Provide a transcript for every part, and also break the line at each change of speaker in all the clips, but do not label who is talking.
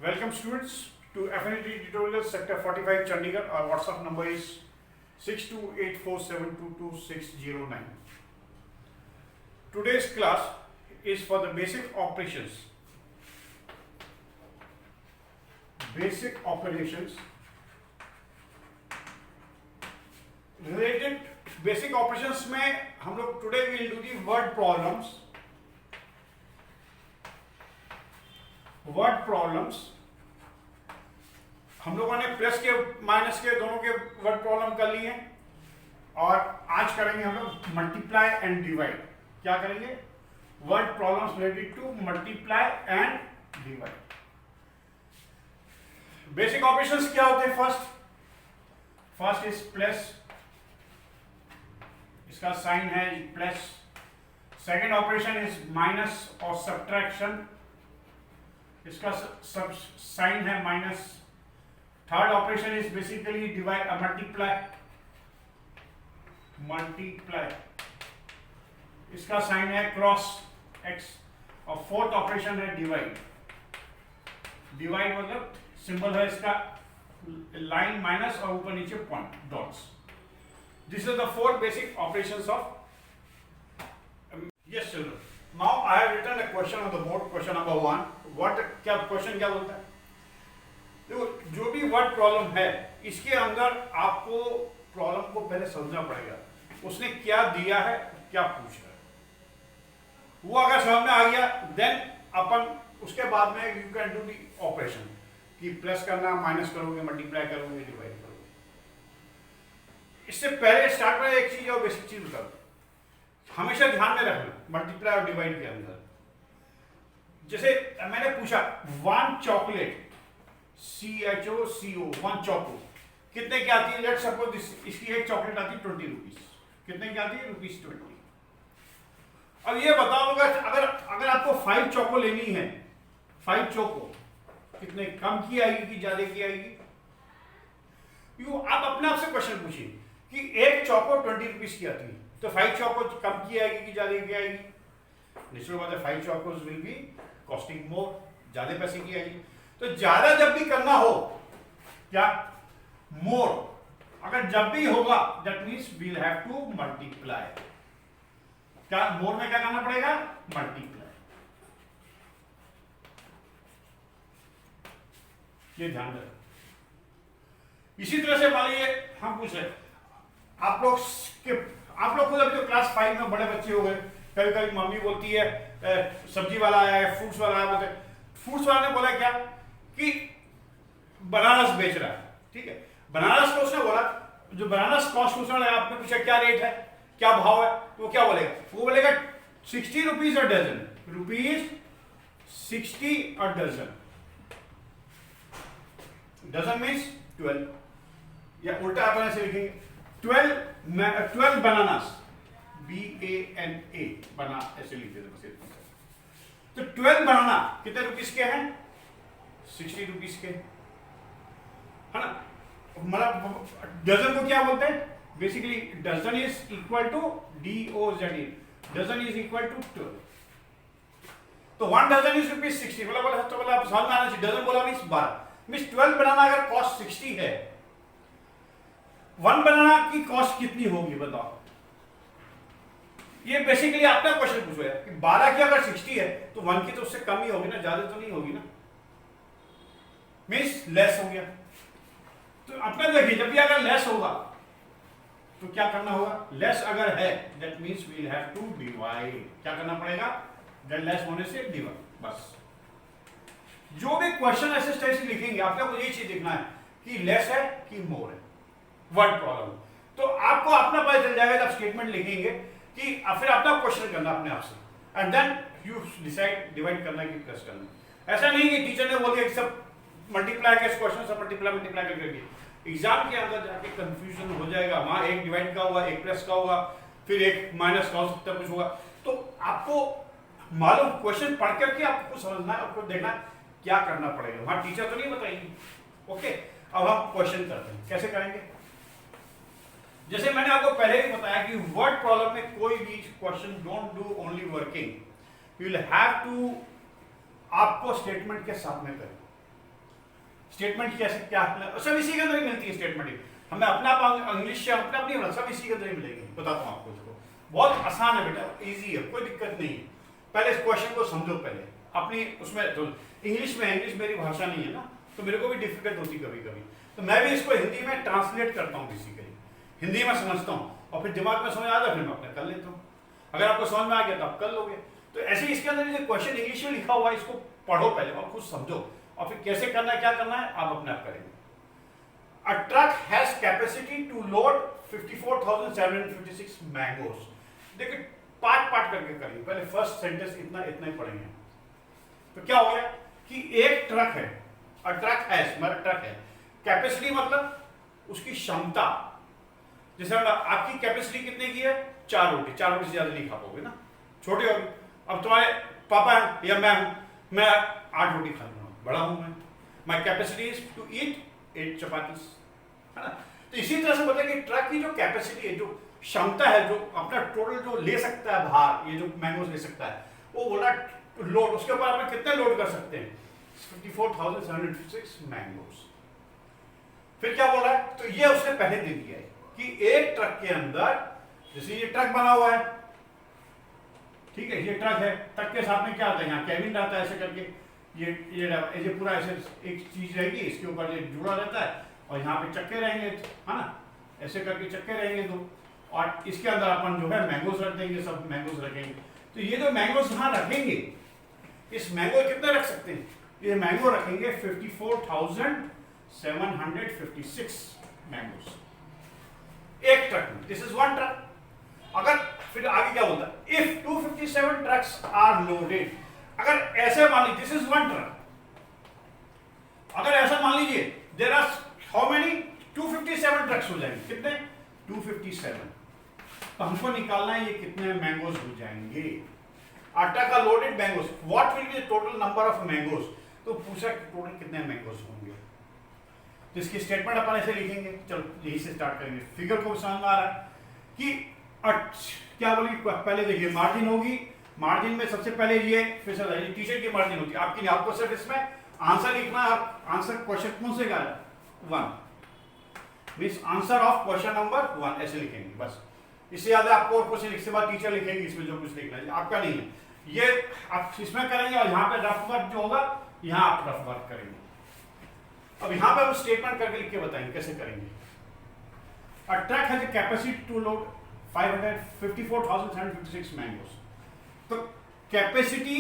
Welcome students to Affinity Tutorial Sector 45 Chandigarh. Our WhatsApp number is 6284722609. Today's class is for the basic operations. Basic operations related basic operations में हम लोग today we will do the word problems. Word problems हम लोगों ने plus के minus के दोनों के वर्ड प्रॉब्लम कर लिए हैं और आज करेंगे हम लोग मल्टीप्लाई एंड डिवाइड. क्या करेंगे? Word problems related to multiply and divide. Basic operations क्या होते हैं? फर्स्ट इज प्लस, इसका साइन है plus. Second operation is minus और सब्ट्रैक्शन, इसका सब साइन है minus. Third operation is basically divide multiply, इसका साइन है क्रॉस एक्स. और फोर्थ ऑपरेशन है डिवाइड. डिवाइड मतलब सिंबल है इसका लाइन माइनस और ऊपर नीचे point dots. This is the four basic operations of. Yes children, now I have written a question on the board. Question number 1. What क्या question क्या बोलता है? देखो, जो भी वर्ड प्रॉब्लम है इसके अंदर आपको प्रॉब्लम को पहले समझना पड़ेगा. उसने क्या दिया है, क्या पूछ रहा है, वो अगर समझ में आ गया देन अपन उसके बाद में you can do the operation कि प्लस करना, माइनस करोगे, मल्टीप्लाई करोगे, डिवाइड करोगे. इससे पहले स्टार्ट में एक चीज और बेसिक चीज बता दो, हमेशा ध्यान में रखना मल्टीप्लाई और डिवाइड के अंदर. जैसे मैंने पूछा one chocolate, CHOCO, one choco कितने की आती है? लेट्स सपोज इसकी एक चॉकलेट आती है 20 रुपीज. कितने की आती है? ₹20. अब ये बताओ अगर आपको 5 चॉको लेनी है, 5 चॉको कितने कम की आएगी कि ज्यादा की आएगी? आप अपने आप से क्वेश्चन पूछिए कि एक चॉको 20 रुपीज की आती है तो 5 चॉको कम की आएगी कि ज्यादा की आएगी? निश्चित बात है 5 चॉकोस विल बी कॉस्टिंग मोर, ज्यादा पैसे की आएगी. तो ज्यादा जब भी करना हो, क्या मोर अगर जब भी होगा that means we'll have to multiply. क्या मोर में क्या करना पड़ेगा? मल्टीप्लाई. ये ध्यान रखें. इसी तरह से मान लीजिए हम पूछ रहे आप लोग खुद अभी तो क्लास 5 में बड़े बच्चे हो गए. कभी कभी मम्मी बोलती है सब्जी वाला आया है, फ्रूट्स वाला आया, बोलते फ्रूट्स वाला ने बोला क्या कि बनारस बेच रहा है. ठीक है, बनारस को उसने बोला, जो बनारस कॉस्ट पूछ रहा है, आपने पूछा क्या रेट है, क्या भाव है, तो वो क्या बोलेगा? वो बोलेगा 60 rupees a dozen. ₹60 a dozen. Dozen means 12, या उल्टा अपन ऐसे लिखेंगे 12 बनानास, BANA, बना ऐसे लिख देते. तो 12 बनाना कितने रुपीस के हैं? 60 रुपीस के, है ना. मतलब डजन को क्या बोलते हैं? Basically dozen is equal to DOZN, dozen is equal to 12. तो 1 डजन इज ₹60. मतलब तो समझ में आना चाहिए. डजन बोला मीन्स 12, मीन्स 12 बनाना अगर कॉस्ट 60 है, 1 बनाना की कॉस्ट कितनी होगी बताओ? ये बेसिकली आपका क्वेश्चन पूछो यार कि 12 की अगर 60 है तो 1 की तो उससे कम ही होगी ना, ज्यादा तो नहीं होगी ना, मींस लेस हो गया. तो अपना देखिए जब भी अगर लेस होगा तो क्या करना होगा? लेस अगर है that means we will have to divide. क्या करना पड़ेगा? देन लेस होने से डिवाइड. बस जो भी क्वेश्चन ऐसे स्टेज लिखेंगे आपको यही चीज देखना है कि लेस है कि मोर है. वर्ड प्रॉब्लम तो आपको अपना पता चल जाएगा जब स्टेटमेंट लिखेंगे कि फिर अपना क्वेश्चन करना अपने आप से, and then you decide divide करना कि प्लस करना. ऐसा नहीं कि टीचर ने बोल दिया कि सब मल्टीप्लाई के क्वेश्चन सब मल्टीप्लाई करके एग्जाम के अंदर जाके कंफ्यूजन हो जाएगा. वहां एक डिवाइड का होगा, एक प्लस का होगा, फिर एक माइनस का हो सकता है, कुछ होगा. तो आपको मालूम क्वेश्चन पढ़ करके आपको समझना है, आपको देखना क्या करना पड़ेगा. वहां टीचर तो नहीं बताएगी. ओके, अब हम क्वेश्चन करते हैं. कैसे करेंगे? जैसे मैंने आपको पहले ही बताया कि वर्ड प्रॉब्लम में कोई भी question don't do only working, you will have to आपको स्टेटमेंट के साथ में करें. स्टेटमेंट कैसे क्या सब इसी के अंदर ही मिलती है स्टेटमेंट। हमें अपना इंग्लिश से अपना नहीं मिला, सब इसी के अंदर ही मिलेगी। बताता हूँ आपको, इसको बहुत आसान है बेटा, इजी है, कोई दिक्कत नहीं है। पहले इस क्वेश्चन को समझो पहले अपनी उसमें, तो इंग्लिश में, इंग्लिश मेरी भाषा नहीं है ना, तो मेरे को भी डिफिकल्ट होती कभी कभी, तो मैं भी इसको हिंदी में ट्रांसलेट करता हूँ बेसिकली, हिंदी में समझता हूँ और फिर दिमाग में समझ आता है, फिर मैं अपना कर लेता हूँ। अगर आपको समझ में आ गया तो आप कर लोगे। तो ऐसे इसके अंदर जो क्वेश्चन इंग्लिश में लिखा हुआ है इसको पढ़ो पहले और खुद समझो, और फिर कैसे करना है क्या करना है आप अपने आप करेंगे। A truck has capacity to load 54,756 mangoes। देखिए पार्ट पार्ट करके करेंगे, पहले फर्स्ट सेंटेंस इतना इतना ही पढ़ेंगे। तो क्या हो गया कि एक ट्रक है, अ ट्रक हैज, मेरा ट्रक है, कैपेसिटी मतलब उसकी क्षमता, जैसे आपकी कैपेसिटी कितने की है, 4 रोटी, 4 रोटी से ज्यादा नहीं खा पाओगे ना, छोटे हो। अब तुम्हारे पापा है या मैं हूं, मैं 8 रोटी खा लूंगा, बड़ा हूं मैं, my capacity is to eat 8 chapati, है ना। तो इसी तरह से बताया कि ट्रक की जो कैपेसिटी है, जो क्षमता है, जो अपना टोटल जो ले सकता है भार, ये जो मैंगोज ले सकता है, वो बोला लोड, उसके ऊपर आप कितने लोड कर सकते हैं, 54,756 मैंगोज। फिर क्या बोला है, तो ये उसने पहले दे दिया है कि एक ट्रक के अंदर, जैसे ये ट्रक बना हुआ है, ठीक है, ये ट्रक है, ट्रक के साथ में क्या आता है, यहाँ कैबिन रहता है, ऐसे करके ये पूरा ऐसे एक चीज रहेगी, इसके ऊपर ये जुड़ा रहता है और यहाँ पे चक्के रहेंगे, है ना, ऐसे करके चक्के रहेंगे दो, और इसके अंदर अपन जो है मैंगोज रख देंगे, सब मैंगोज रखेंगे। तो ये जो मैंगोज यहाँ रखेंगे, इस मैंगो कितने रख सकते हैं, ये मैंगो रखेंगे 54,756 मैंगोज एक ट्रक में, दिस इज वन ट्रक। अगर फिर आगे क्या बोलता है, इफ 257 ट्रक्स आर लोडेड, अगर ऐसे मान लीजिए, दिस इज वन ट्रक, अगर ऐसा मान लीजिए there are how many 257 trucks हो जाएंगे, कितने 257, तो हमको निकालना है ये कितने मैंगोज हो जाएंगे, आटा का loaded mangoes, what will be the total number of mangoes, तो पूछा टोटल कितने मैंगोज होंगे। तो इसकी स्टेटमेंट अपन ऐसे लिखेंगे, चलो यही से स्टार्ट करेंगे, फिगर को समझ में आ रहा है कि क्या बोलेंगे, पहले देखिए मार्जिन होगी, मार्जिन में सबसे पहले ये, फिर से टीचर की मार्जिन होती है, आपकी नहीं, आपको सिर्फ इसमें आंसर लिखना है, आंसर क्वेश्चन कौन से का 1 means answer of question number 1 ऐसे लिखेंगे बस। इससे ज्यादा आपको और क्वेश्चन लिखने के बाद टीचर लिखेंगे इसमें जो कुछ लिखना है, आपका नहीं है, ये आप इसमें करेंगे और यहाँ पे रफ वर्क जो होगा यहाँ आप रफ वर्क करेंगे। अब यहाँ पे हम स्टेटमेंट करके लिख के बताएंगे कैसे करेंगे। A truck has a capacity to load 54,756 mangoes. तो कैपेसिटी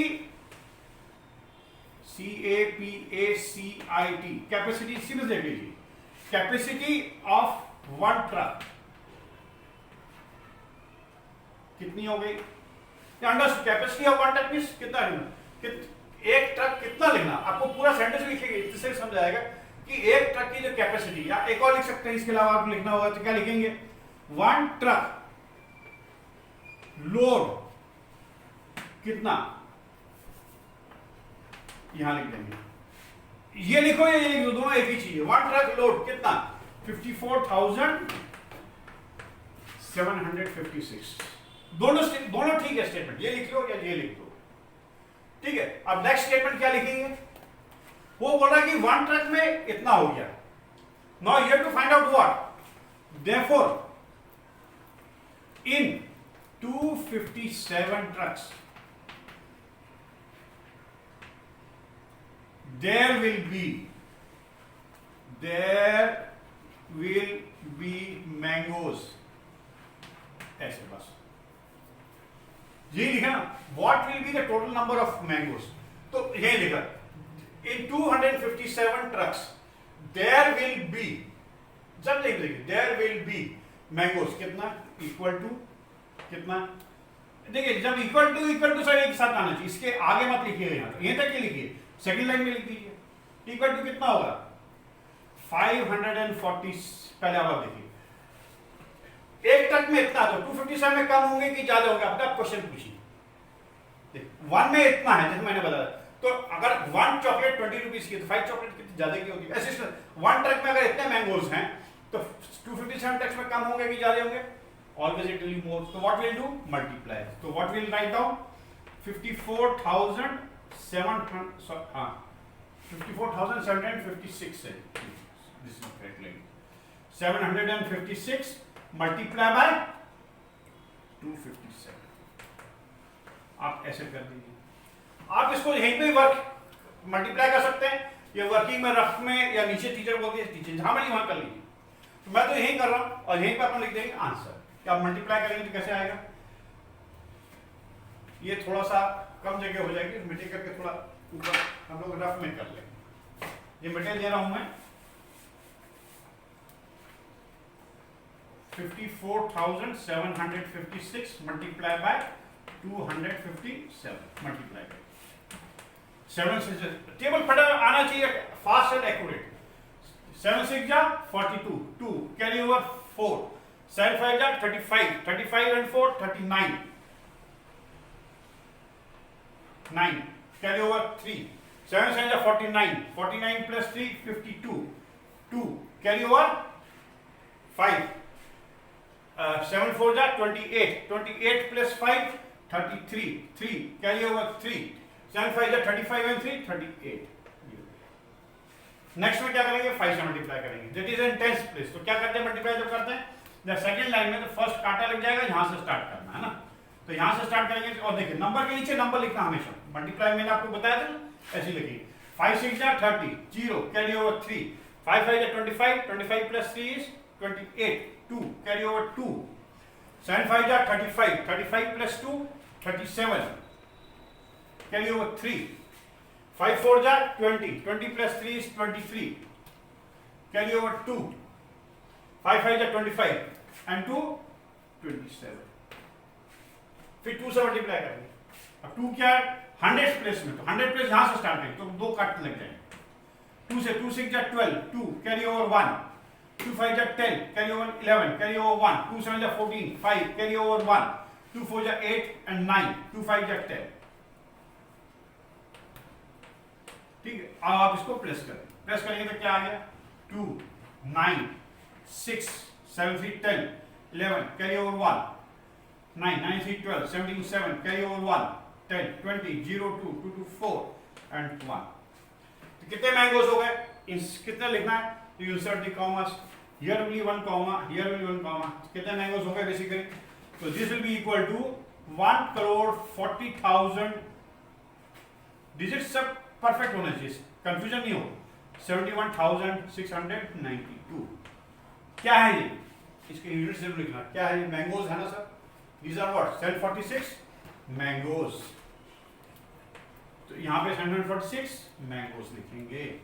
CAPACIT, कैपेसिटी सीधे देख लीजिए, कैपेसिटी ऑफ वन ट्रक कितनी हो गई, capacity of one truck means कितना लिखना, एक ट्रक कितना लिखना, आपको पूरा सेंटेंस लिखेंगे, इससे समझ आएगा कि एक ट्रक की जो कैपेसिटी, या एक और लिख सकते हैं इसके अलावा आप लिखना होगा तो क्या लिखेंगे, वन ट्रक लोड कितना, यहां लिख देंगे, ये लिखो ये लिख दो, दोनों एक ही चीज है, वन ट्रक लोड कितना 54,756, दोनों ठीक है स्टेटमेंट, ये लिख लो या ये लिख दो, ठीक है। अब नेक्स्ट स्टेटमेंट क्या लिखेंगे, वो बोल रहा है कि वन ट्रक में इतना हो गया, now you have to find out what, therefore in 257 trucks there will be mangoes, ऐसे बस ये लिखा ना, what will be the total number of mangoes, तो ये लिखा in 257 trucks there will be, जब लिख देंगे there will be mangoes कितना इक्वल टू कितना, देखिए जब इक्वल टू सारे एक साथ आना चाहिए, इसके आगे मत लिखिएगा, यहाँ यहीं तक ही लिखिए, सेकंड लाइन में लिख दीजिए इक्वल टू कितना होगा 540, पहले आप देखिए एक ट्रक में इतना, तो 257 में कम होंगे कि ज्यादा होंगे, अपना क्वेश्चन पूछिए, वन में इतना है जैसे मैंने बताया, तो अगर वन चॉकलेट 20 रुपीज की तो 5 चॉकलेट कितनी ज्यादा की होगी, ऐसे वन ट्रक में अगर इतने मैंगोज हैं तो 257 ट्रक्स में कम होंगे कि ज्यादा होंगे, always it will be more, so what we'll do, multiply, so what we'll write down 54,700, 54,756 है, this is correct line. 756 multiply by 257, आप ऐसे कर दीजिए। आप इसको यहीं पे वर्क मल्टीप्लाई कर सकते हैं, या वर्किंग में रफ में, या नीचे टीचर बोलती है टीचर जहां मर्जी वहां कर लीजिए। तो मैं तो यही कर रहा हूं और यहीं पर अपन लिख देंगे आंसर। क्या आप मल्टीप्लाई करेंगे तो कैसे आएगा? ये थोड़ा सा कम जगह हो जाएगी, मिटे करके थोड़ा ऊपर हम लोग रफ में कर लेंगे। ये मटेरियल दे रहा हूं मैं 54,756 मल्टीप्लाई बाय 257 मल्टीप्लाई बाय 7 से टेबल फटा आना चाहिए, फास्ट एंड एक्यूरेट। 7 6 जा 42, 2 कैरी ओवर 4, 7 5 जा 35, 35 and 4 39, 9 कैरी ओवर 3, 7 7 जा 49, 49 plus 3 52, 2 कैरी ओवर 5, 7 4 जा 28, 28 plus 5 33, 3 कैरी ओवर 3, 7 5 जा 35 and 3 38। नेक्स्ट में क्या करेंगे? 5 से मल्टीप्लाई करेंगे, that is in tens place. तो क्या करते हैं मल्टीप्लाई जब करते हैं, जब सेकंड लाइन में तो फर्स्ट कांटा लग जाएगा, यहां से स्टार्ट करना है ना। तो यहां से स्टार्ट करेंगे और देखिए नंबर के नीचे नंबर लिखना हमेशा। मल्टीप्लाई मैंने आपको बताया था, ऐसे लिखिए 5 6 जा 30, 0 कैरी ओवर 3, 5 5 जा 25, 25 plus 3 is 28, 2 कैरी ओवर 2, 7 5 जा 35, 35 plus 2 37 कैरी ओवर 3, 5 4 जा 20, 20 plus 3 is 23 कैरी ओवर 2, 5 5 जा 25 and 2 27। फिर 2 से मल्टीप्लाई करेंगे। अब 2 क्या है? 100 प्लेस में, तो 100 प्लेस यहां से स्टार्ट करेंगे तो 2 काट लग जाएंगे। 2 से 2 6 जा 12, 2 कैरी ओवर 1, 2 5 जा 10 कैरी ओवर 11 कैरी ओवर 1, 2 7 जा 14, 5 कैरी ओवर 1, 2 4 जा 8 and 9, 2 5 जा 10। ठीक है, अब आप इसको प्रेस करें। प्रेस करेंगे तो क्या आ गया? 2 9 6 7 3 10 11 carry over 1, 9 9 3 12 17 7 carry over 1 10 20 0 2 2 2 4 and 1। तो कितने मैंगोज हो गए? कितने लिखना है? You insert the commas, here will be 1 comma, here will be 1 comma. कितने मैंगोज हो गए बेसिकली? तो this will be equal to 1,40,000 digits सब परफेक्ट होना चाहिए, कंफ्यूजन नहीं हो। 71,692 क्या है ये? इसके यूनिट जरूर लिखना। क्या है ये? मैंगोज है ना sir? These are what? 746 mangoes. तो यहां पे 746 मैंगोज लिखेंगे।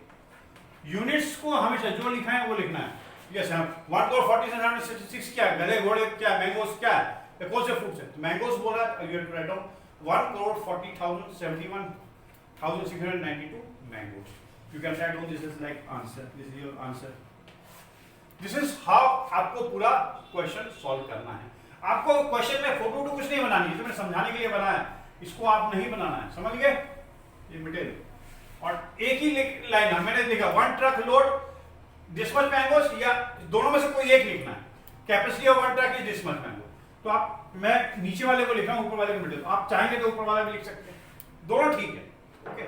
यूनिट्स को हमेशा जो लिखा है वो लिखना है। यस, 1,40,766 क्या है? गधे घोड़े क्या? मैंगोज क्या है? कौन से फ्रूट्स है? तो मैंगोज बोल रहा है, you have to write down 1,40,71,692 mangoes. You can write down this is like answer. This is your answer. This is how आपको पूरा क्वेश्चन सॉल्व करना है। आपको क्वेश्चन में फोटो कुछ नहीं बनानी है, मैंने समझाने के लिए बनाया है, इसको आप नहीं बनाना है, समझ गए? ये मटेरियल और एक ही लाइन है, मैंने लिखा 1 truck load this much mangoes, या दोनों में से कोई एक लिखना है। Capacity of 1 truck is this much mango. तो आप, मैं नीचे वाले को लिख रहा हूं, ऊपर वाले को मटेरियल, आप चाहेंगे तो ऊपर वाला भी लिख सकते हैं, दोनों ठीक है। ओके,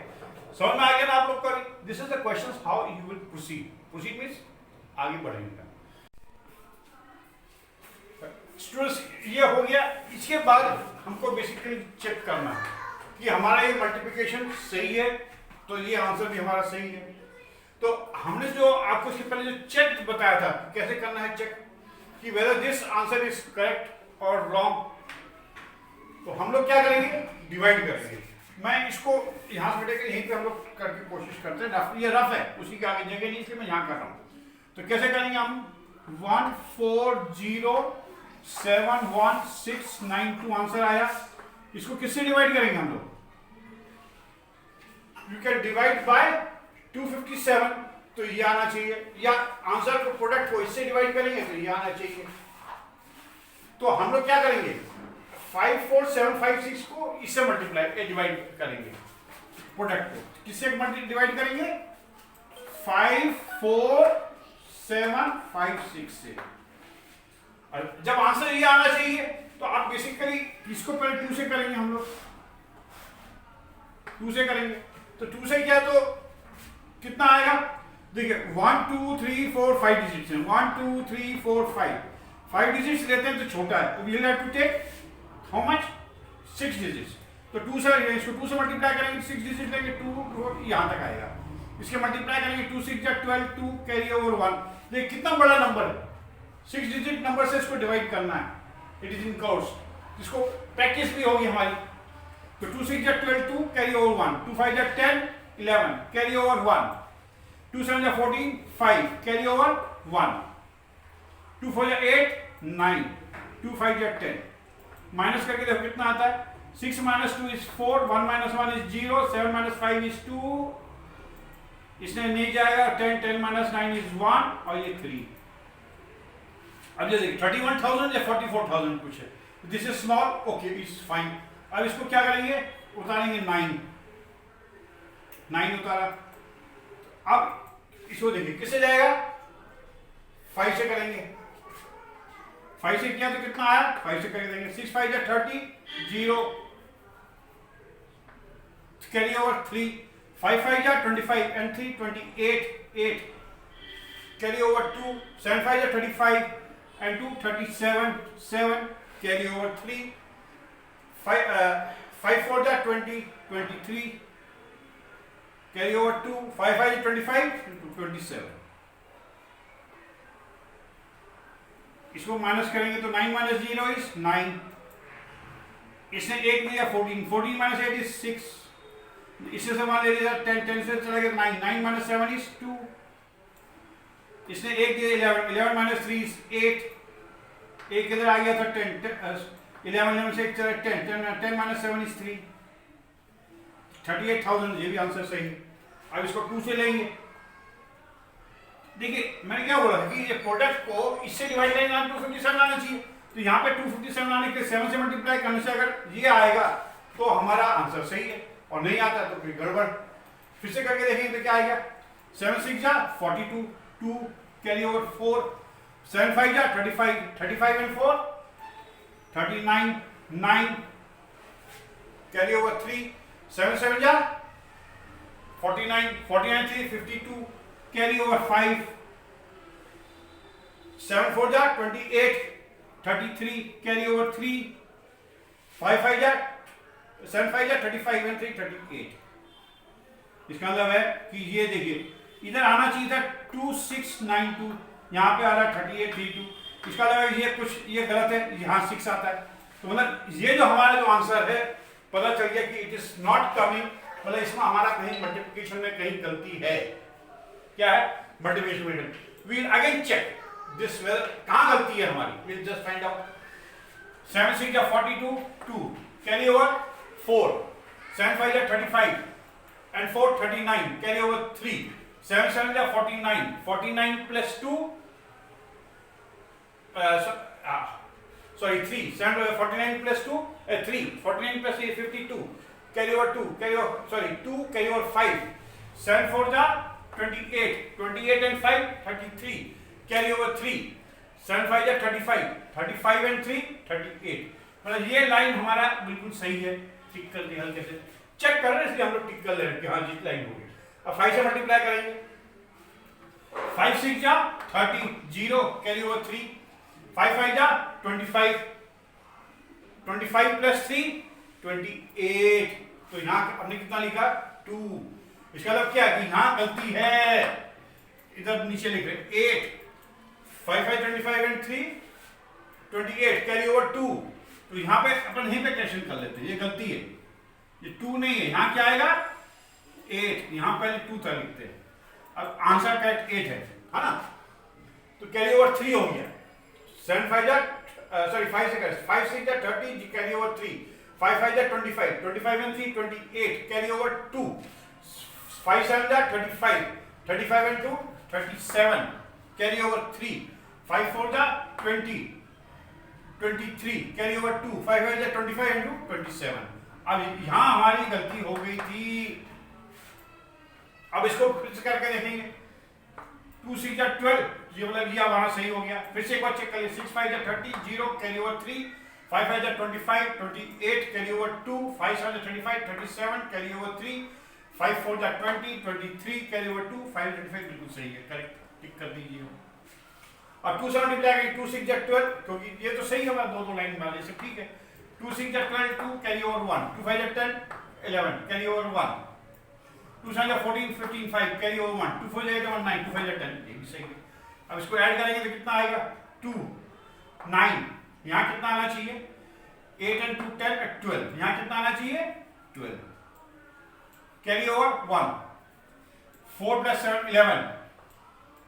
समझ में आ गया ना आप लोग का? This is the question how you will proceed. Proceed means आगे बढ़ेंगे। स्टूडेंट्स ये हो गया। इसके बाद हमको बेसिकली चेक करना है कि हमारा ये मल्टीप्लिकेशन सही है, तो ये आंसर भी हमारा सही है। तो हमने जो आपको इसके पहले जो चेक बताया था कैसे करना है चेक, कि whether this answer is correct और रॉन्ग, तो हम लोग क्या करेंगे? डिवाइड करेंगे। मैं इसको यहां से बेटे यहीं पे हम लोग करके कोशिश करते हैं। रफ, ये रफ है, उसी के आगे जगह नहीं, इसलिए मैं यहां कर रहा हूं। तो कैसे करेंगे हम? 1,4,0,7,1,6,9,2 आंसर आया। इसको किससे डिवाइड करेंगे हम लोग? यू कैन डिवाइड बाय 257, तो ये आना चाहिए, या आंसर को प्रोडक्ट को इससे डिवाइड करेंगे तो ये आना चाहिए। तो हम लोग क्या करेंगे? 5,4,7,5,6 को इससे मल्टीप्लाई डिवाइड करेंगे, प्रोडक्ट को किससे डिवाइड करेंगे? 5,4,7,5,6 से। और जब आंसर ये आना चाहिए तो आप बेसिकली इसको पहले 2 से करेंगे, हम लोग 2 से करेंगे। तो 2 से क्या? तो कितना आएगा? देखिए 1 2 3 4 5 डिजिट्स हैं, 1 2 3 4 5 डिजिट्स लेते हैं तो छोटा है, तो we'll have to take how much? 6 digits. तो 2 से इसको 2 से मल्टीप्लाई करेंगे, 6 डिजिट लेंगे, 2 यहाँ तक आएगा। इसके मल्टीप्लाई करेंगे 2 6 जा 12, 2 कैरी ओवर 1। देखिए कितना बड़ा नंबर है, 6 डिजिट नंबर से इसको डिवाइड करना है, इट इज इन कोर्स, इसको प्रैक्टिस भी होगी हमारी। तो 2 6 जा 12, 2 कैरी ओवर 1, 2 5 जा 10 11 कैरी ओवर 1, 2 7 जा 14 5 कैरी ओवर 1, 2 4 जा 8 9, 2 5 जा 10। माइनस करके देखो कितना आता है, 6 minus 2 is 4, 1 minus 1 is 0, 7 minus 5 is 2, इसने नहीं जाएगा, 10 minus 9 is 1 और ये 3। अब ये देखिए 31,000 या 44,000 कुछ है, this is small, okay is fine. अब इसको क्या करेंगे, उतारेंगे 9 उतारा। अब इसको देखिए किससे जाएगा, 5 से करेंगे, 5 से किया तो कितना आया, 5 से कर देंगे, 6 5 जा 30 0 कैरी ओवर 3, 5 5 जा 25 and 3 28 8 कैरी ओवर 2, 7 5 जा 35 and 2 37 7 कैरी ओवर 3, 5 4 जा 20 23 कैरी ओवर 2, 5 5 जा 25 into 27। इसको माइनस करेंगे तो 9 minus 0 is 9, इसने 1 दिया 14, 14 minus 8 is 6, इससे समान ले लिया 10, 10 से चला गया 9, 9 minus 7 is 2, इसने 1 दिया 11, 11 minus 3 is 8, 1 इधर आ गया था 10, 11 से 1 चला 10, 10 minus 7 is 3, 38,000, ये भी आंसर सही है। अब इसको 2 से लेंगे, देखिए मैंने क्या बोला कि ये प्रोडक्ट को इससे डिवाइड करेंगे 257 आना चाहिए, तो यहाँ पे 257 आने के 7 से मल्टीप्लाई करने से अगर ये आएगा तो हमारा आंसर सही है, और नहीं आता तो फिर गड़बड़। फिर से करके देखेंगे तो क्या आएगा, 7 6 जा 42, 2 कैरी ओवर 4, 7 5 जा 35, 35 and 4 39, 9 कैरी ओवर 3, 7 7 जा 49, 49 3 52 कैरी ओवर 5, 7 4 जा 28 33 कैरी ओवर 3, 5 5 जा 7 5 जा 35 and 3 38। इसका मतलब है कि ये देखिए इधर आना चाहिए था 2692, यहाँ पे आ रहा है 3832, इसका मतलब है ये कुछ ये गलत है, यहाँ 6 आता है, तो मतलब ये जो हमारा जो आंसर है पता चल गया कि इट इज नॉट कमिंग, मतलब इसमें हमारा कहीं मल्टीप्लिकेशन में कहीं गलती है। क्या है, मल्टीप्लिकेशन में। We'll again check this whether कहाँ गलती है हमारी, वील जस्ट फाइंड आउट। 7 6 जा 42, 2 कैरी ओवर 4, 7 5 जा 35 and 4 39 कैरी ओवर 3, 7 7 जा 49, 49 plus 2 sorry 3, 7 49 plus 2 3, 49 plus 8 52 carry over 2 carry over sorry 2 carry over 5, 7 4 जा 28, 28 and 5 33 carry over 3, 7 5 जा 35, 35 and 3 38। मतलब ये लाइन हमारा बिल्कुल सही है, टिक कर दिया हल्के से, चेक कर रहे हैं इसलिए हम लोग टिक कर ले रहे हैं कि हाँ जी लाइन होगी। अब 5 से मल्टीप्लाई करेंगे, 5 6 जा 30 0 कैरी ओवर 3, 5 5 जा 25, 25 plus 3 28, तो यहाँ हमने कितना लिखा 2। इसका मतलब क्या है कि यहाँ गलती है, इधर नीचे लिख रहे 8, 5 5 25 and 3 28 कैरी ओवर 2, तो यहाँ पे अपन यहीं पे कैंसिल कर लेते हैं, ये गलती है, ये 2 नहीं है, यहाँ क्या आएगा 8, यहाँ पहले 2 था लिखते हैं, अब आंसर करेक्ट 8 है ना, तो कैरी ओवर 3 हो गया। 7 5 जा sorry 5 से कर 5 6 जा 30 कैरी ओवर 3, 5 5 जा 25, 25 and 3 28 कैरी ओवर 2, 5 7 जा 35, 35 and 2 37 कैरी ओवर 3, 5 4 जा 20 23 कैरी ओवर 2, 5 5 जा 25 and 2 27। अब यहाँ हमारी गलती हो गई थी, अब इसको फिर से करके देखेंगे, 2 6 जा 12, ये मतलब ये वहां सही हो गया। फिर से एक बार चेक कर लिए, 6 5 जा 30 0 कैरी ओवर 3, 5 5 जा 25 28 कैरी ओवर 2, 5 7 जा 35 37 कैरी ओवर 3, 5 4 जा 20, 23 कैरी ओवर 2, 535 बिल्कुल सही है, करेक्ट, टिक कर दीजिए। और 2 से मल्टीप्लाई करेंगे, 2 6 जा 12, क्योंकि ये तो सही है, हमारा दो लाइन वाले से ठीक है। 2 6 जा 12, 2 कैरी ओवर 1, 2 5 जा 10, 11 कैरी ओवर 1, 2 7 जा 14, 15 5 कैरी ओवर 1, 2 4 जा 8 9, 2 5 जा 10, ये भी सही है। अब इसको ऐड करेंगे तो कितना आएगा 2 9, यहाँ कितना आना चाहिए 8 and 2 10 12, यहाँ कितना आना चाहिए 12, कैरी ओवर 1, 4 plus 7 11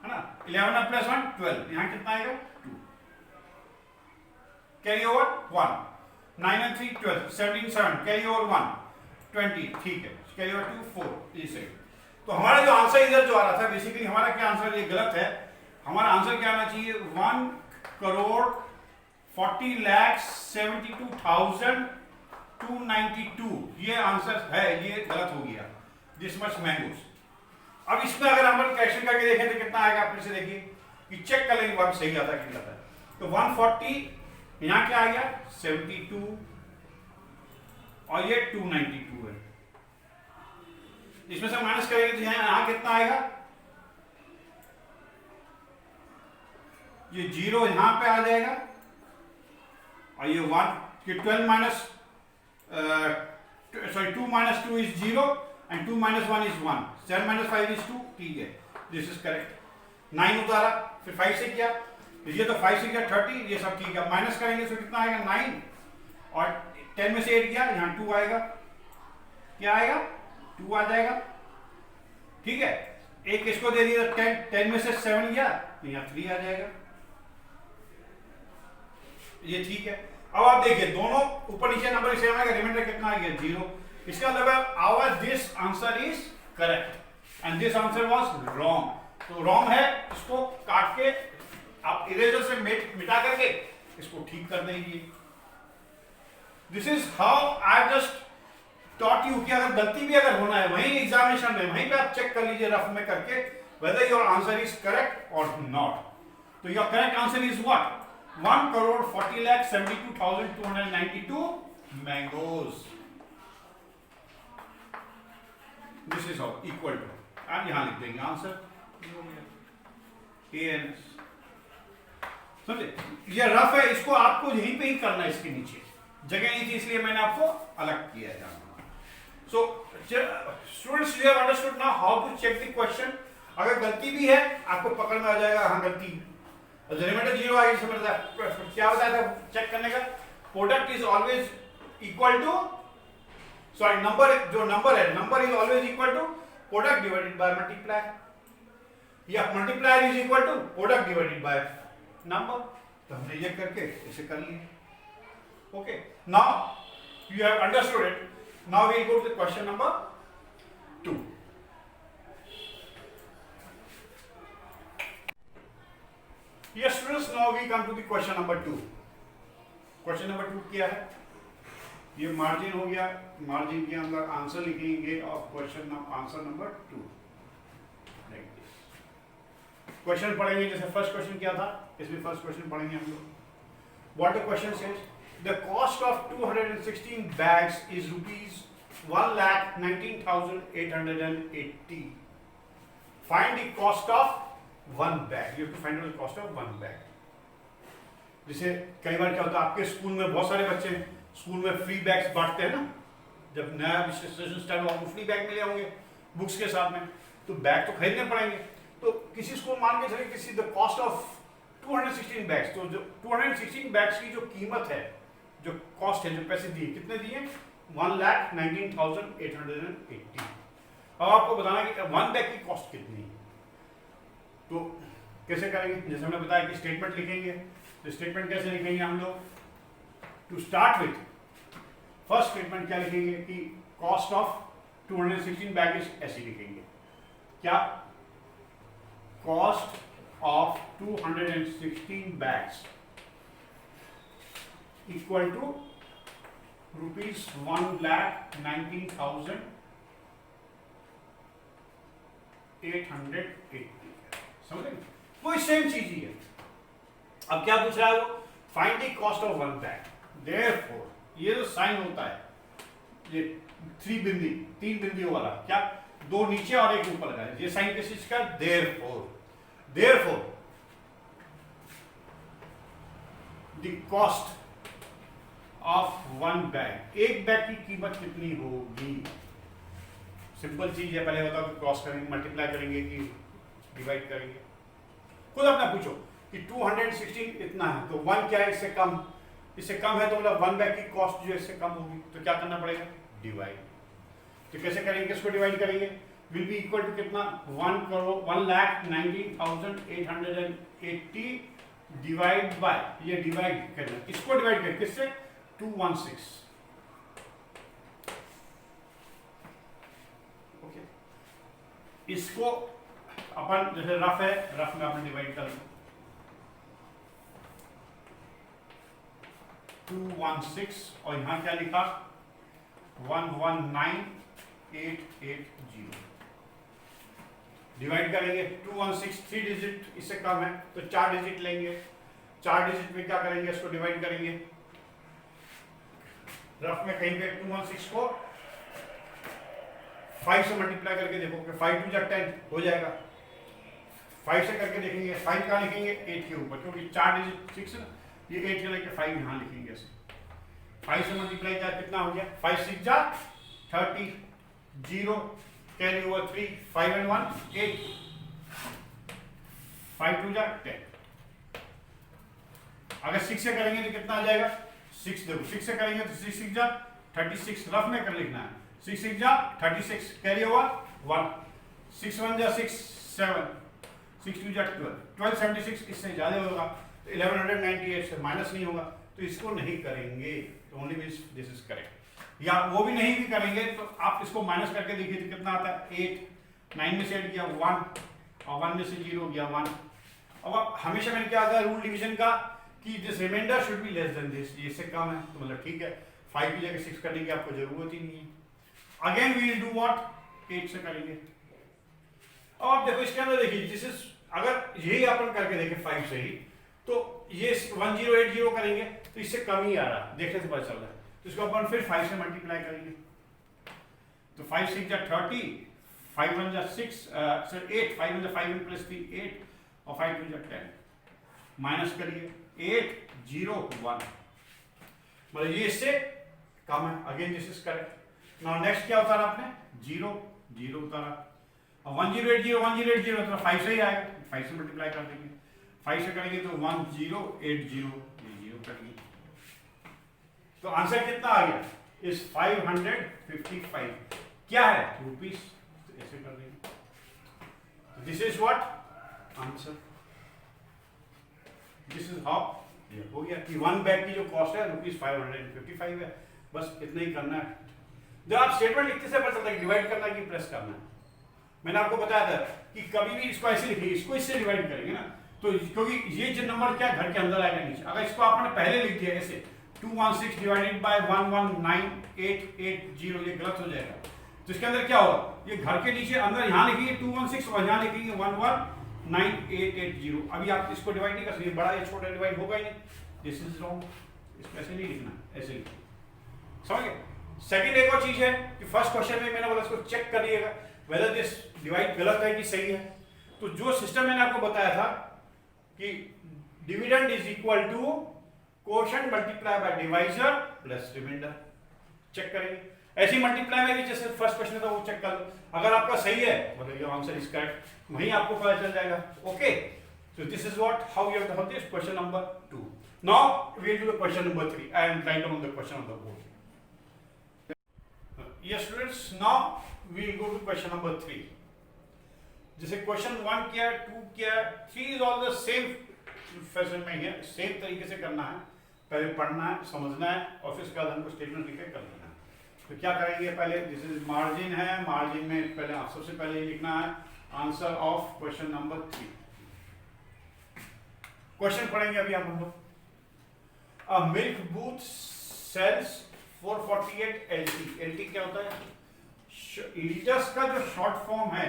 है ना, 11 plus 1 12, यहाँ कितना आएगा 2, carry over 1, 9 and 3 12, 17 7 carry over 1 20, ठीक है, कैरी ओवर 2 4, ये सही। तो हमारा जो आंसर इधर जो आ रहा था बेसिकली हमारा क्या आंसर, ये गलत है। हमारा आंसर क्या आना चाहिए 1,40,72,292, ये आंसर है, ये गलत हो गया, दिस मच मैंगोस। अब इसमें अगर हम कैल्कुलेशन करके देखें तो कितना आएगा, आप फिर से देखिए कि चेक कर लेंगे वहां सही आता है कि गलत है। तो 140 यहाँ क्या आ गया 72 और ये 292 है, इसमें से माइनस करेंगे तो यहाँ कितना आएगा, ये 0 यहां पे आ जाएगा और ये 1, ये 12 minus 2 minus 2 is 0 and 2 minus 1 is 1, 7 minus 5 is 2, ठीक है, दिस इज करेक्ट। 9 उतारा, फिर 5 से किया, ये तो 5 से किया 30, ये सब ठीक है। माइनस करेंगे तो कितना आएगा 9 और 10 में से 8 गया, यहाँ 2 आएगा, क्या आएगा 2 आ जाएगा, ठीक है। एक इसको दे दिया 10 में से 7 गया तो यहाँ 3 आ जाएगा, ये ठीक है। अब आप देखिए दोनों ऊपर नीचे नंबर सेम आएगा, रिमाइंडर कितना आ गया 0, इसका मतलब our this answer is correct and this answer was wrong. तो रॉन्ग है, इसको काट के आप इरेजर से मिटा करके इसको ठीक कर देंगे। This is how I just taught you कि अगर गलती भी अगर होना है वहीं एग्जामिनेशन में वहीं पे आप चेक कर लीजिए रफ में करके whether your answer is correct or not. तो your correct answer is what? 1,40,72,292 mangoes. This is how equal to, आप यहां लिख देंगे आंसर AN। समझे, ये रफ है, इसको आपको यहीं पे ही करना है, इसके नीचे जगह नहीं थी इसलिए मैंने आपको अलग किया है। So students, you have understood now how to check the question. अगर गलती भी है आपको पकड़ में आ जाएगा, हाँ गलती, रिमाइंडर 0 आगे समझ रहा है, क्या बताया था चेक करने का, product is always equal to, sorry number, जो नंबर है number is always equal to product divided by multiply, या multiplier is equal to product divided by number. तो हमने ये करके इसे कर लिया। Okay, now you have understood it. Now we go to the question number 2. Yes students, now we come to the question number 2. Question number 2 क्या है, ये मार्जिन हो गया, मार्जिन के अंदर आंसर लिखेंगे of question answer number 2। Question पढ़ेंगे, जैसे फर्स्ट क्वेश्चन क्या था, इसमें फर्स्ट क्वेश्चन पढ़ेंगे हम लोग। What the question says, the cost of 216 bags is rupees 1,19,880. Find the cost of one bag. You have to find out the cost of one bag. जैसे कई बार क्या होता है, आपके स्कूल में बहुत सारे बच्चे स्कूल में फ्री बैग्स बांटते हैं ना, जब नया सेशन स्टार्ट हुआ आपको फ्री बैग मिले होंगे बुक्स के साथ में, तो बैग तो खरीदने पड़ेंगे। तो किसी स्कूल मान के चलिए किसी द कॉस्ट ऑफ 216 बैग्स, तो जो 216 बैग्स की जो कीमत है, जो कॉस्ट है, जो पैसे दिए, कितने दिए 1,19,880। अब आपको बताना कि वन बैग की कॉस्ट कितनी है, तो कैसे करेंगे, जैसे हमने बताया कि स्टेटमेंट लिखेंगे। तो स्टेटमेंट कैसे लिखेंगे हम लोग, to start with first statement क्या लिखेंगे कि कॉस्ट ऑफ 216 बैगेज ऐसे लिखेंगे, क्या cost of 216 bags equal to rupees 1,19,880। समझे, कोई सेम चीज ही है। अब क्या पूछ रहा है वो, find the cost of one bag. Therefore ये जो साइन होता है, ये 3 बिंदियों वाला, क्या 2 नीचे और 1 ऊपर लगा है, ये साइन किस चीज का, therefore the cost of 1 bag, एक बैग की कीमत कितनी होगी। सिंपल चीज है, पहले बताओ कि क्रॉस करेंगे, मल्टीप्लाई करेंगे कि डिवाइड करेंगे। खुद अपना पूछो कि 216 इतना है तो 1 क्या है, इससे कम है तो मतलब 1 बैग की कॉस्ट जो है इससे कम होगी, तो क्या करना पड़ेगा, डिवाइड। तो कैसे करेंगे, किसको डिवाइड करेंगे, विल बी इक्वल टू कितना, 1,19,880 डिवाइड बाय, ये डिवाइड करना, इसको डिवाइड करें किससे, 216। ओके, इसको अपन जैसे रफ है, रफ में अपन डिवाइड कर 216 और यहां क्या लिखा, 119,880 डिवाइड करेंगे 216, 3 डिजिट इससे कम है तो 4 डिजिट लेंगे, 4 डिजिट में क्या करेंगे, इसको डिवाइड करेंगे, रफ में कहीं पे 216 को 5 से मल्टीप्लाई करके देखो कि 5 2 जा 10 हो जाएगा, 5 से करके देखेंगे, 5 कहाँ लिखेंगे, 8 के ऊपर, क्योंकि 4 डिजिट 6 ना, ये 8 के लेके 5 यहाँ लिखेंगे ऐसे, 5 से मल्टीप्लाई किया कितना हो गया, 5 6 जा 30, 0 कैरी ओवर 3, 5 and 1 8, 5 2 जा 10। अगर 6 से करेंगे तो कितना आ जाएगा, 6 देखो 6 से करेंगे तो 6 6 जा 36, रफ में कर लिखना है, 6 6 जा 36 कैरी ओवर 1, 6 1 जा 6 7, 6 2 जा 12, 1276 इससे ज्यादा होगा, तो 1198 से माइनस नहीं होगा, तो इसको नहीं करेंगे, तो only means this is correct. या वो भी नहीं भी करेंगे तो आप इसको माइनस करके देखिए तो कितना आता है, 8, 9 में से 8 गया 1 और 1 में से 0 गया 1। अब हमेशा मैंने क्या आता है रूल डिवीजन का कि this remainder should be less than this, ये इससे कम है तो मतलब ठीक है, 5 की जगह 6 करने की आपको जरूरत ही नहीं है। Again we will do what, 8 से करेंगे। अब आप देखो इसके अंदर देखिए, दिस इज, अगर यही अपन करके देखें 5 से ही, तो ये 1080 करेंगे तो इससे कम ही आ रहा, देखने से पता चल रहा है, तो इसको अपन फिर 5 से मल्टीप्लाई करेंगे, तो 5 6 जा 30, 5 1 जा 6 सर 8, 5 1 जा 5 प्लस 3 8 और 5 2 जा 10, माइनस करिए 8 0 1, मतलब ये इससे कम है, again this is correct. Now next क्या उतारा आपने, 0 0 उतारा, और 1080 तो 5 से ही आएगा, 5 से मल्टीप्लाई कर देंगे, 5 से करेंगे तो 1080 करेंगे, तो आंसर कितना आ गया, इस 555 क्या है, रुपीस, तो ऐसे कर देंगे, this is what answer, this is how, हो गया कि 1 बैग की जो कॉस्ट है ₹555 है, बस इतना ही करना है। जब आप स्टेटमेंट लिखते से पता चलता है डिवाइड करना कि प्रेस करना है। मैंने आपको बताया था कि कभी भी इसको ऐसे लिखिए, इसको इससे डिवाइड करेंगे ना, तो क्योंकि ये जो नंबर क्या घर के अंदर आएगा नीचे, अगर इसको आपने पहले लिख दिया ऐसे 216 डिवाइडेड बाय 119,880, ये गलत हो जाएगा, तो इसके अंदर क्या होगा, ये घर के नीचे अंदर यहाँ लिखिए 216 और यहाँ लिखेंगे 119,880। अभी आप इसको डिवाइड नहीं कर सकते, बड़ा या छोटा डिवाइड होगा ही नहीं, दिस इज रॉन्ग, इसको ऐसे नहीं लिखना, ऐसे लिखिए, समझ गए। सेकंड एक और चीज है कि फर्स्ट क्वेश्चन में मैंने बोला इसको चेक करिएगा वेदर दिस डिवाइड गलत है कि सही है। तो जो सिस्टम मैंने आपको बताया था कि dividend is equal to quotient multiply by divisor plus remainder, check करेंगे। ऐसी मल्टीप्लाई में भी जैसे फर्स्ट क्वेश्चन था वो चेक कर लो, अगर आपका सही है मतलब योर आंसर इज करेक्ट, वहीं आपको पता चल जाएगा। Okay, so this is what how you have done this question number 2। Now we will do the question number 3 and write down the question on the board. Yes students, now we will go to question number 3. जैसे question 1 किया, 2 किया, 3 is all the same fashion में है, same तरीके से करना है, पहले पढ़ना है, समझना है और फिर उसके बाद हमको स्टेटमेंट लिख के कर देना है। तो क्या करेंगे, पहले दिस इज मार्जिन है, मार्जिन में पहले सबसे पहले लिखना है answer of question number 3। Question पढ़ेंगे अभी हम लोग। A milk booth sells 448 LT, LT क्या होता है, लीटर्स का जो शॉर्ट फॉर्म है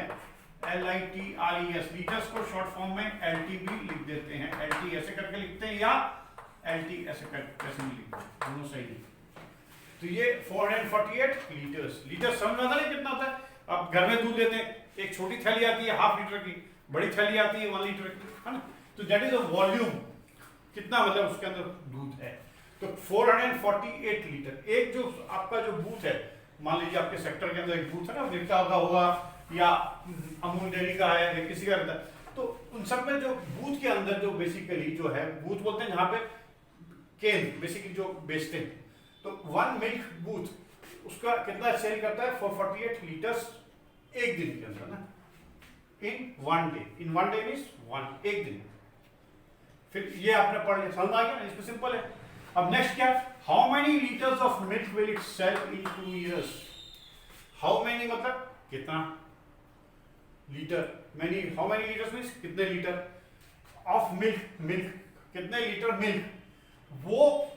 LITRES, लीटर्स को शॉर्ट फॉर्म में LT भी लिख देते हैं, LT ऐसे करके लिखते हैं या LT ऐसे करके लिखते हैं, दोनों सही है। तो ये 448 लीटर्स। लीटर समझ में आता है कितना होता है। आप घर में दूध लेते हैं, एक छोटी थैली आती है 1/2 लीटर की, बड़ी थैली आती है 1 लीटर की, है ना। तो दैट इज अ वॉल्यूम, कितना मतलब उसके अंदर दूध है। तो 448 लीटर। एक जो आपका जो बूथ है, मान लीजिए आपके सेक्टर के अंदर एक बूथ है ना, विक्टा का होगा या अमूल डेयरी का है या किसी का रहता है, तो उन सब में जो बूथ के अंदर जो बेसिकली जो है, बूथ बोलते हैं जहां पे केन बेसिकली जो बेचते हैं, तो 1 मिल्क बूथ उसका कितना सेल करता है 448 लीटर्स एक दिन के अंदर ना, इन 1 डे। इन 1 डे मींस 1 एक दिन। फिर ये आपने पढ़ लिया, समझ आ गया ना, इसमें सिंपल है। अब नेक्स्ट क्या, how many litres of milk will it sell in 2 years। How many मतलब कितना litre, many, how many litres means कितने लीटर ऑफ मिल्क, मिल्क कितने लीटर मिल्क वो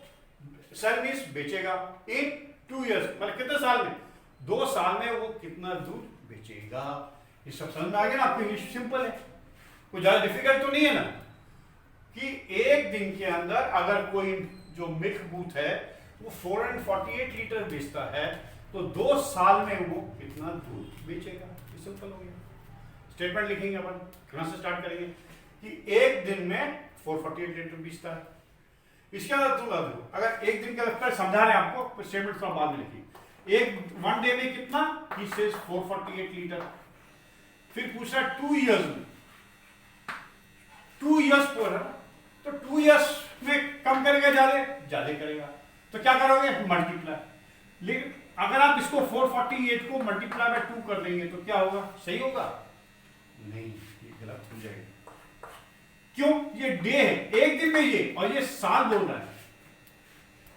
सेल मींस बेचेगा इन 2 years, मतलब कितने साल में, 2 साल में वो कितना दूध बेचेगा। ये सब समझ में आ गया ना आपको, इंग्लिश सिंपल है, कोई ज्यादा डिफिकल्ट तो नहीं है ना, कि एक दिन के अंदर अगर कोई जो मिल्क बूथ है वो 448 लीटर बेचता है तो 2 साल में वो कितना दूध बेचेगा। ये सिंपल हो गया। स्टेटमेंट लिखेंगे अपन, कहां से स्टार्ट करेंगे कि एक दिन में 448 लीटर बेचता है। इसके अंदर तुम देखो, अगर एक दिन का लगता है, समझा रहे हैं आपको, स्टेटमेंट थोड़ा बाद में लिखिए। एक 1 डे में कितना, ही सेज 448 लीटर। फिर पूछ रहा 2 years में, 2 years पर है, तो 2 years में कम करेगा ज्यादा करेगा, तो क्या करोगे मल्टीप्लाई। लेकिन अगर आप इसको 448 को मल्टीप्लाई बाय 2 कर देंगे तो क्या होगा, सही होगा, नहीं, ये गलत हो जाएगा। क्यों, ये डे है, एक दिन में ये, और ये साल बोल रहा है,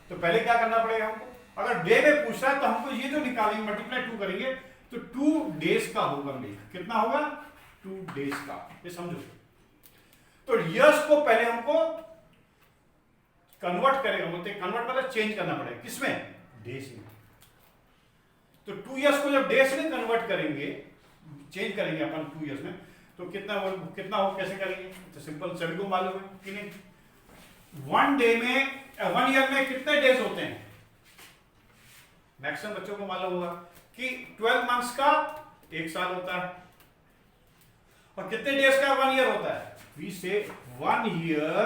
तो पहले क्या करना पड़ेगा हमको, अगर डे में पूछ रहा है तो हमको ये जो निकालेंगे मल्टीप्लाई 2 करेंगे तो 2 days का होगा मिल्क, कितना होगा 2 days का, ये समझो। तो यस को पहले हमको कन्वर्ट करेगा, बोलते कन्वर्ट मतलब चेंज करना पड़ेगा, किसमें, डेज में। तो 2 years को जब डेज में कन्वर्ट करेंगे, चेंज करेंगे अपन 2 years में, तो कितना हो, कैसे करेंगे, तो सिंपल, सभी को मालूम है कि नहीं। 1 डे में 1 year में कितने डेज होते हैं, मैक्सिमम बच्चों को मालूम होगा कि 12 months का 1 साल होता है, और कितने डेज का 1 year होता है, वी से 1 year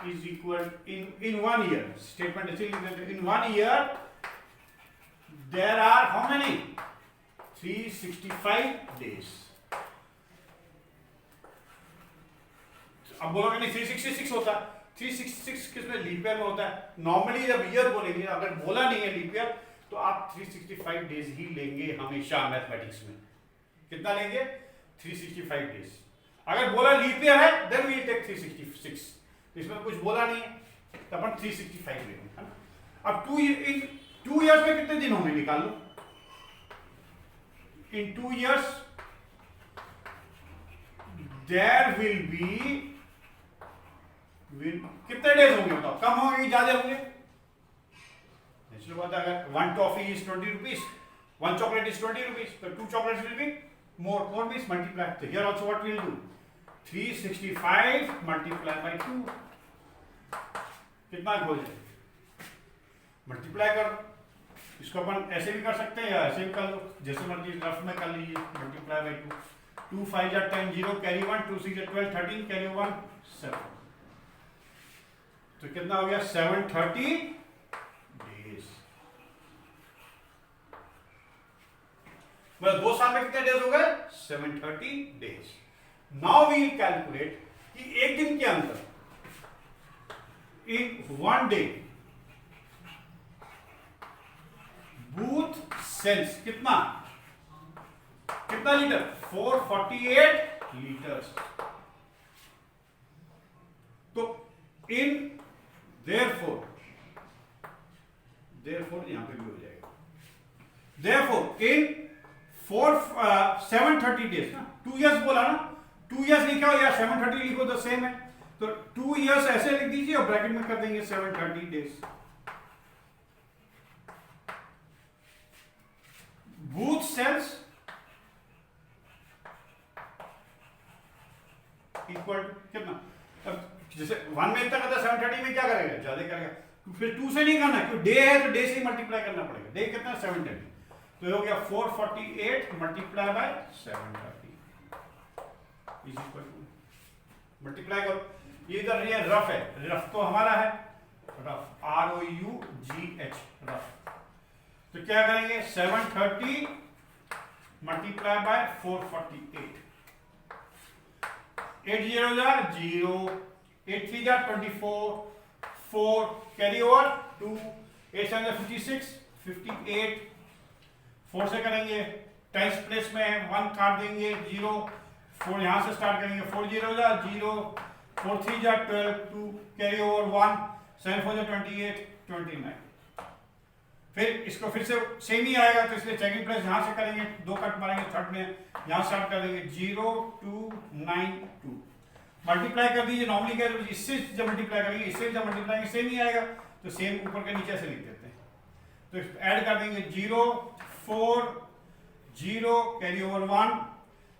is equal in 1 year, statement ऐसे लिख देते हैं, in 1 year there are how many 365 days। अब बोलोगे नहीं 366 होता, 366 किसमें, लीप ईयर में होता है। नॉर्मली जब ईयर बोलेंगे, अगर बोला नहीं है लीप ईयर, तो आप 365 डेज ही लेंगे हमेशा मैथमेटिक्स में। कितना लेंगे, 365 डेज। अगर बोला लीप ईयर है देन वी टेक 366, इसमें कुछ बोला नहीं है तो अपन 365 लेंगे, है ना। अब 2 years में कितने दिन होंगे निकाल लो, इन 2 years देयर विल बी, कितने डेज होंगे बताओ, कम होंगे कि ज्यादा होंगे, नेचुरल बात है। अगर 1 toffee is 20 rupees, 1 chocolate is 20 rupees, तो 2 chocolates will be more means multiply। So here also what we will do, 365 multiply by 2, कितना हो जाए, मल्टीप्लाई कर, इसको अपन ऐसे भी कर सकते हैं या ऐसे भी कर लो, जैसे मर्जी रफ में कर लीजिए, मल्टीप्लाई बाय 2, 2 5 जा 10, 0 कैरी 1, 2 6 जा 12, 13 कैरी 1 7, तो कितना हो गया 730 डेज। मतलब 2 साल में कितने डेज हो गए, 730 डेज। नाउ वी कैलकुलेट कि एक दिन के अंदर, इन 1 डे बूथ सेल्स कितना लीटर, 448 लीटर्स। तो इन देयरफॉर यहां पे भी हो जाएगा, देयरफॉर इन 730 डेज ना, 2 years बोला ना, 2 years लिखा हो या 730 लिखो तो सेम है, तो 2 years ऐसे लिख दीजिए और ब्रैकेट में कर देंगे 730 डेज। बूथ सेल्स इक्वल कितना, अब जैसे 1 में इतना करता है, 730 में क्या करेगा, ज्यादा करेगा, फिर 2 से नहीं करना, क्योंकि डे है तो डे से ही मल्टीप्लाई करना पड़ेगा। डे कितना 730, तो हो गया 448 multiply by 730 is equal to, multiply करो, ये इधर ये रफ है, रफ तो हमारा है, रफ ROUGH रफ, तो क्या करेंगे 730 मल्टीप्लाई बाय 448, 8 0 जा 0, 8 3 जा 24, 4 कैरी ओवर 2, 8 7 56, 58, 4 से करेंगे 10 प्लेस में 1 काट देंगे 0, 4 यहां से स्टार्ट करेंगे, 4 0 जा 0, 4 3 जा 12, 2 कैरी ओवर 1, 7 4 जा 28, 29, फिर इसको फिर से सेम ही आएगा, तो इसलिए सेकंड प्लेस यहां से करेंगे, 2 कट मारेंगे थर्ड में, यहां स्टार्ट कर देंगे 0 2 9 2, मल्टीप्लाई कर दीजिए, नॉर्मली क्या इससे जब मल्टीप्लाई करेंगे इससे जब मल्टीप्लाई करेंगे सेम ही आएगा, तो सेम ऊपर के नीचे से लिख देते हैं, तो ऐड कर देंगे 0 4 0 carry over 1,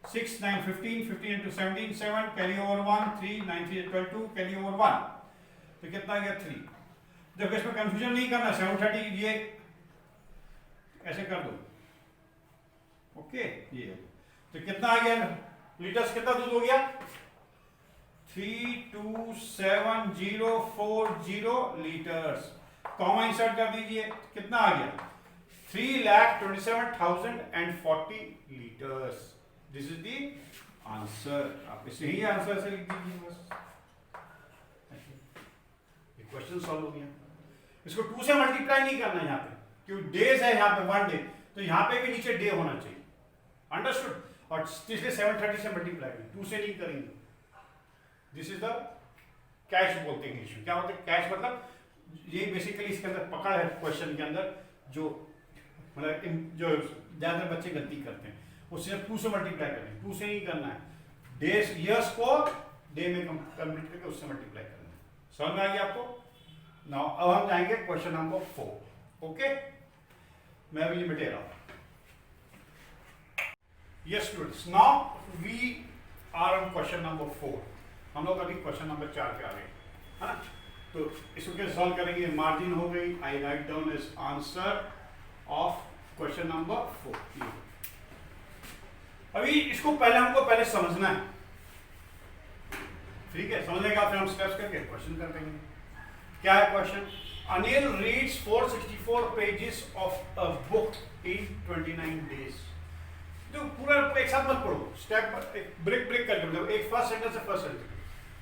6 9 15, 15 into 17 7 carry over 1, 3 9 3 12 2 carry over 1, तो कितना आ गया 3। देखो इसमें कंफ्यूजन नहीं करना, 730 ये ऐसे कर दो, ओके ये तो कितना आ गया लीटर्स, कितना दूध हो गया 32740 लीटर्स, कॉमा इंसर्ट कर दीजिए, कितना आ गया 3,27,040 litres, this is the answer. आप इसे ही आंसर से लिख दीजिए बस, क्वेश्चन सॉल्व हो गया। इसको 2 से मल्टीप्लाई नहीं करना यहाँ पे, क्योंकि डेज है यहाँ पे 1 डे, तो यहाँ पे भी नीचे डे होना चाहिए, अंडरस्टूड, और इसलिए 730 से मल्टीप्लाई 2 से नहीं करेंगे। दिस इज द कैश बोलते हैं इंग्लिश में, क्या होता है कैश, मतलब ये बेसिकली इसके अंदर पकड़ है क्वेश्चन के अंदर, जो मतलब जो ज्यादा बच्चे गलती करते हैं, उससे 2 से मल्टीप्लाई करें, 2 से नहीं करना है, डेज ईयर्स को डे में कंप्लीट करके उससे मल्टीप्लाई करना है। समझ में आ गया आपको? नाउ अब हम जाएंगे क्वेश्चन नंबर 4, ओके, मैं भी लिमिट दे रहा हूं। Yes students, now we are on question number 4, हम लोग अभी क्वेश्चन नंबर 4 पे आ गए, है ना, तो इसको कैसे सॉल्व करेंगे, मार्जिन हो गई, I write down as answer of question number 4। अभी इसको पहले समझना है, ठीक है, समझने का फिर हम स्टेप्स करके क्वेश्चन कर देंगे। क्या है question, Anil reads 464 pages of a book in 29 days. तो पूरा एक साथ मत पढ़ो, स्टेप ब्रेक करके, मतलब एक फर्स्ट सेंटेंस से first sentence.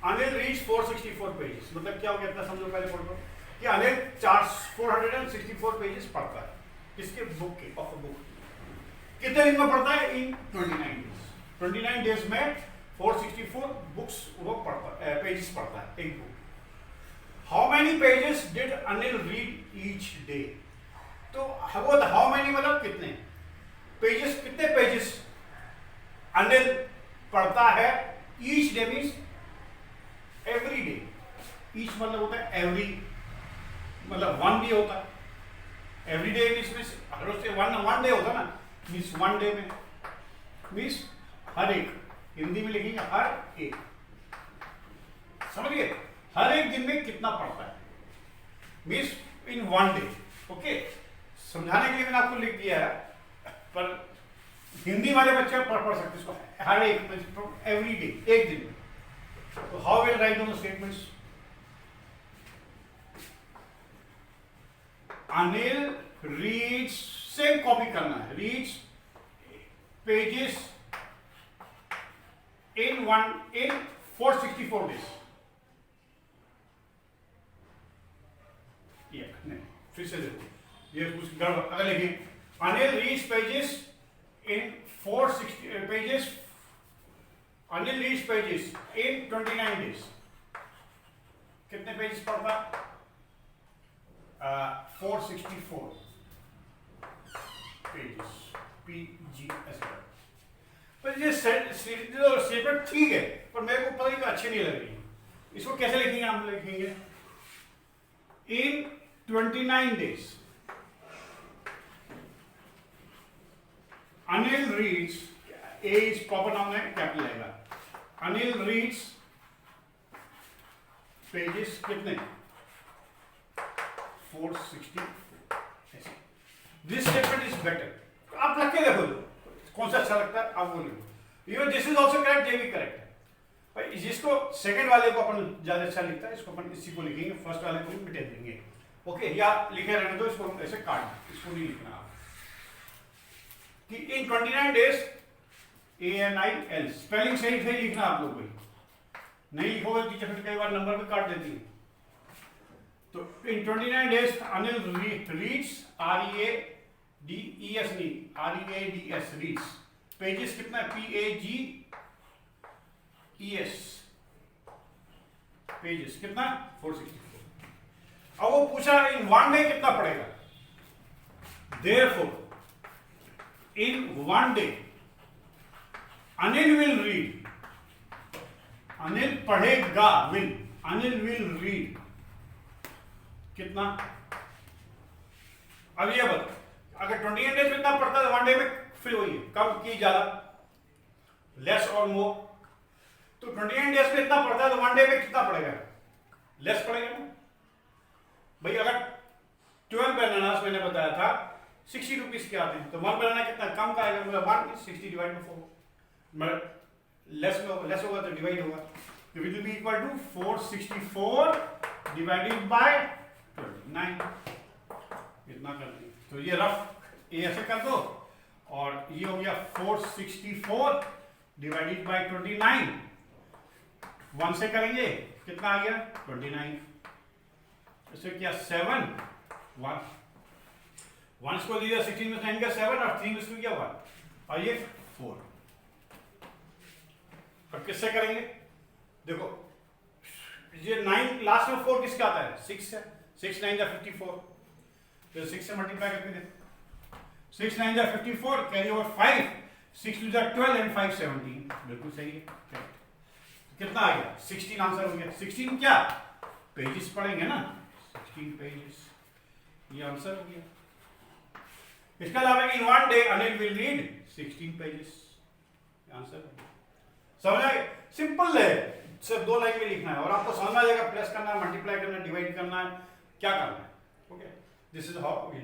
Anil reads 464 pages, मतलब क्या हो गया, इतना समझो पहले पढ़ो कि अनिल 464 पेजेस पढ़ता है, किसके बुक के, ऑफ अ बुक। कितने दिन में पढ़ता है, इन 29 डेज। 29 डेज में 464 बुक्स वो पढ़ता है, पेजेस पढ़ता है एक book. How many pages did Anil read each day, तो वो हाउ मेनी मतलब कितने पेजेस, कितने पेजेस अनिल पढ़ता है, each day means every day, each मतलब होता है एवरी, मतलब 1 डे होता है, एवरी डे मीन्स हर रोज से 1 डे होता है ना, मीन्स 1 डे में मीन्स हर एक, हिंदी में लिखेंगे हर एक, समझिए हर एक दिन में कितना पढ़ता है, मीन्स इन 1 डे, ओके। समझाने के लिए मैंने आपको लिख दिया है, पर हिंदी वाले बच्चे पढ़ सकते इसको, हर एक एवरी डे, एक दिन में। तो how will write down the statements, Anil reads, same copy करना है, रीड्स पेजेस इन 464 डेज। नहीं, फिर से देखो, ये कुछ गड़बड़, अगर लिखें Anil reads pages in 460 pages, Anil reads pages in 29 days, कितने पेजेस पढ़ता, 464 पेजेस, PGS। पर ये स्टेटमेंट ठीक है, पर मेरे को पता नहीं अच्छी नहीं लग रही, इसको कैसे लिखेंगे, हम लिखेंगे इन 29 days Anil reads, A is proper noun है, कैपिटल आएगा, अनिल रीड्स पेजेस कितने 464 ऐसे। This statement is better. आप लग के देखो कौन सा अच्छा लगता है, आप वो लिखो। Even this is also correct, ये भी करेक्ट है भाई। जिसको सेकंड वाले को अपन ज्यादा अच्छा लिखता है, इसको अपन इसी को लिखेंगे, फर्स्ट वाले को मिटा देंगे। ओके, या लिखे रहने दो, इसको ऐसे काट दो, इसको नहीं लिखना आप कि इन 29 डेज ANIL। स्पेलिंग सही सही लिखना आप लोग भाई, नहीं लिखोगे टीचर फिर कई बार नंबर पे काट देती है। तो इन 29 डेज अनिल रीड्स READES नहीं, READS रीड्स। पेजेस कितना है? PAGES पेजेस कितना? 464। अब वो पूछा इन वन डे कितना पड़ेगा। Therefore in one day Anil will read, Anil पढ़ेगा, विल, अनिल विल रीड कितना। अब ये बता, अगर 28 डेज में इतना पढ़ता है, वन डे में फिर वही है, कम की ज्यादा, लेस और मोर। तो 28 डेज में इतना पढ़ता है तो वन डे में कितना पड़ेगा? लेस पड़ेगा ना भाई। अगर 12 बनानास मैंने बताया था 60 रुपीज के आते हैं, तो 1 बनाना कितना कम का आएगा? मतलब 1 60 डिवाइड बाय 4, लेस होगा तो डिवाइड होगा, तो it will be equal to 464 divided by 29। इतना कर देंगे। तो ये रफ ये ऐसे कर दो, और ये हो गया 464 डिवाइडेड बाय 29। 1 से करेंगे कितना आ गया? 29। इससे क्या 7 1 1 को दिया 16 में 9 का 7 और 3 में क्या 1 और ये 4। अब किससे करेंगे? देखो ये 9 लास्ट में 4 किसका आता है? 6 है। 6 9 जा 54, तो 6 से मल्टीप्लाई करके देखो। 6 9 जा 54, कैरी ओवर 5, 6 2 जा 12 एंड 5 17। बिल्कुल सही है, करेक्ट। कितना आ गया? 16 आंसर हो गया। 16 क्या पेजेस पढ़ेंगे ना, 16 पेजेस, ये आंसर हो गया। इसका अलावा in one day Anil will read 16 pages, answer हो गया। समझ आए? सिंपल है, सिर्फ 2 लाइन में लिखना है और आपको समझ आ जाएगा प्लस करना है, मल्टीप्लाई करना है, डिवाइड करना है, क्या करना है। Okay, this is how we